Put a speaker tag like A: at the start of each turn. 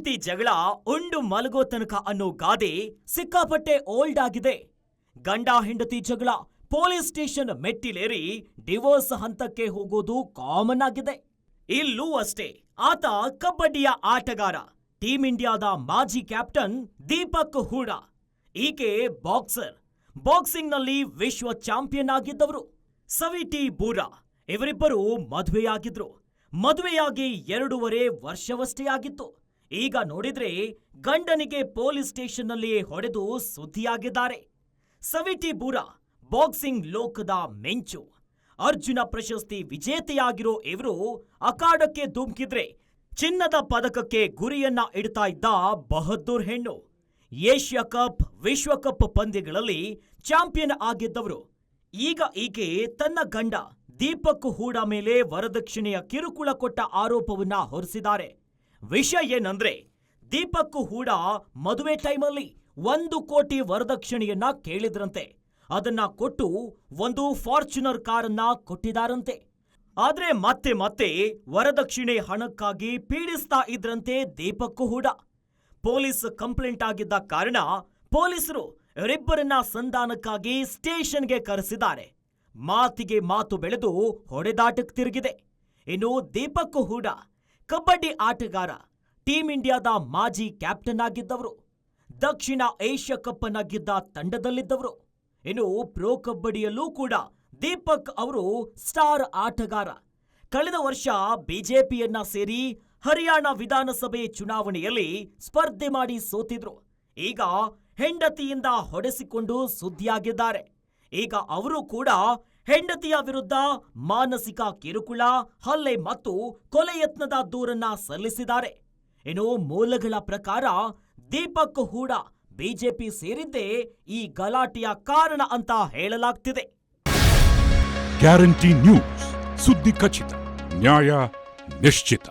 A: ಹೆಂಡತಿ ಜಗಳ ಉಂಡು ಮಲಗೋ ತನಕ ಅನ್ನೋ ಗಾದೆ ಸಿಕ್ಕಾಪಟ್ಟೆ ಓಲ್ಡ್ ಆಗಿದೆ. ಗಂಡ ಹೆಂಡತಿ ಜಗಳ ಪೊಲೀಸ್ ಸ್ಟೇಷನ್ ಮೆಟ್ಟಿಲೇರಿ ಡಿವೋರ್ಸ್ ಹಂತಕ್ಕೆ ಹೋಗೋದು ಕಾಮನ್ ಆಗಿದೆ. ಇಲ್ಲೂ ಅಷ್ಟೇ, ಆತ ಕಬಡ್ಡಿಯ ಆಟಗಾರ, ಟೀಂ ಇಂಡಿಯಾದ ಮಾಜಿ ಕ್ಯಾಪ್ಟನ್ ದೀಪಕ್ ಹೂಡಾ. ಈಕೆ ಬಾಕ್ಸರ್, ಬಾಕ್ಸಿಂಗ್ನಲ್ಲಿ ವಿಶ್ವ ಚಾಂಪಿಯನ್ ಆಗಿದ್ದವರು. ಸವಿತಿ ಬೂರಾ ಇವರಿಬ್ಬರು ಮದುವೆಯಾಗಿದ್ರು. ಮದುವೆಯಾಗಿ 2.5 ವರ್ಷವಷ್ಟೇ ಆಗಿತ್ತು. ಈಗ ನೋಡಿದ್ರೆ ಗಂಡನಿಗೆ ಪೊಲೀಸ್ ಸ್ಟೇಷನ್ನಲ್ಲಿಯೇ ಹೊಡೆದು ಸುದ್ದಿಯಾಗಿದ್ದಾರೆ. ಸವಿತಿ ಬೂರಾ ಬಾಕ್ಸಿಂಗ್ ಲೋಕದ ಮಿಂಚು. ಅರ್ಜುನ ಪ್ರಶಸ್ತಿ ವಿಜೇತೆಯಾಗಿರೋ ಇವರು ಅಖಾಡಕ್ಕೆ ಧುಮುಕಿದ್ರೆ ಚಿನ್ನದ ಪದಕಕ್ಕೆ ಗುರಿಯನ್ನ ಇಡ್ತಾ ಇದ್ದ ಬಹದ್ದೂರ್ ಹೆಣ್ಣು. ಏಷ್ಯಾ ಕಪ್, ವಿಶ್ವಕಪ್ ಪಂದ್ಯಗಳಲ್ಲಿ ಚಾಂಪಿಯನ್ ಆಗಿದ್ದವರು. ಈಗ ಈಕೆ ತನ್ನ ಗಂಡ ದೀಪಕ್ ಹೂಡಾ ಮೇಲೆ ವರದಕ್ಷಿಣೆಯ ಕಿರುಕುಳ ಕೊಟ್ಟ ಆರೋಪವನ್ನ ಹೊರಿಸಿದ್ದಾರೆ. ವಿಷಯ ಏನಂದ್ರೆ, ದೀಪಕ್ ಹೂಡಾ ಮದುವೆ ಟೈಮಲ್ಲಿ 1 ಕೋಟಿ ವರದಕ್ಷಿಣೆಯನ್ನ ಕೇಳಿದ್ರಂತೆ. ಅದನ್ನ ಕೊಟ್ಟು ಒಂದು ಫಾರ್ಚುನರ್ ಕಾರನ್ನ ಕೊಟ್ಟಿದಾರಂತೆ. ಆದ್ರೆ ಮತ್ತೆ ವರದಕ್ಷಿಣೆ ಹಣಕ್ಕಾಗಿ ಪೀಡಿಸ್ತಾ ಇದ್ರಂತೆ ದೀಪಕ್ ಹೂಡಾ. ಪೊಲೀಸ್ ಕಂಪ್ಲೇಂಟ್ ಆಗಿದ್ದ ಕಾರಣ ಪೊಲೀಸರು ಇವರಿಬ್ಬರನ್ನ ಸಂಧಾನಕ್ಕಾಗಿ ಸ್ಟೇಷನ್ಗೆ ಕರೆಸಿದ್ದಾರೆ. ಮಾತಿಗೆ ಮಾತು ಬೆಳೆದು ಹೊಡೆದಾಟಕ್ಕೆ ತಿರುಗಿದೆ. ಇನ್ನು ದೀಪಕ್ ಹೂಡಾ ಕಬಡ್ಡಿ ಆಟಗಾರ, ಟೀಂ ಇಂಡಿಯಾದ ಮಾಜಿ ಕ್ಯಾಪ್ಟನ್ ಆಗಿದ್ದವರು, ದಕ್ಷಿಣ ಏಷ್ಯಾ ಕಪ್ ಅನ್ನ ಗೆದ್ದ ತಂಡದಲ್ಲಿದ್ದವರು. ಇನ್ನು ಪ್ರೊ ಕಬಡ್ಡಿಯಲ್ಲೂ ಕೂಡ ದೀಪಕ್ ಅವರು ಸ್ಟಾರ್ ಆಟಗಾರ. ಕಳೆದ ವರ್ಷ ಬಿಜೆಪಿಯನ್ನ ಸೇರಿ ಹರಿಯಾಣ ವಿಧಾನಸಭೆ ಚುನಾವಣೆಯಲ್ಲಿ ಸ್ಪರ್ಧೆ ಮಾಡಿ ಸೋತಿದ್ರು. ಈಗ ಹೆಂಡತಿಯಿಂದ ಹೊಡೆಸಿಕೊಂಡು ಸುದ್ದಿಯಾಗಿದ್ದಾರೆ. ಈಗ ಅವರು ಕೂಡ ಹೆಂಡತಿಯ ವಿರುದ್ಧ ಮಾನಸಿಕ ಕಿರುಕುಳ, ಹಲ್ಲೆ ಮತ್ತು ಕೊಲೆ ಯತ್ನದ ದೂರನ್ನ ಸಲ್ಲಿಸಿದ್ದಾರೆ. ಇನ್ನು ಮೂಲಗಳ ಪ್ರಕಾರ ದೀಪಕ್ ಹೂಡಾ ಬಿಜೆಪಿ ಸೇರಿದ್ದೇ ಈ ಗಲಾಟೆಯ ಕಾರಣ ಅಂತ ಹೇಳಲಾಗ್ತಿದೆ.
B: ಗ್ಯಾರಂಟಿ ನ್ಯೂಸ್, ಸುದ್ದಿ ಖಚಿತ, ನ್ಯಾಯ ನಿಶ್ಚಿತ.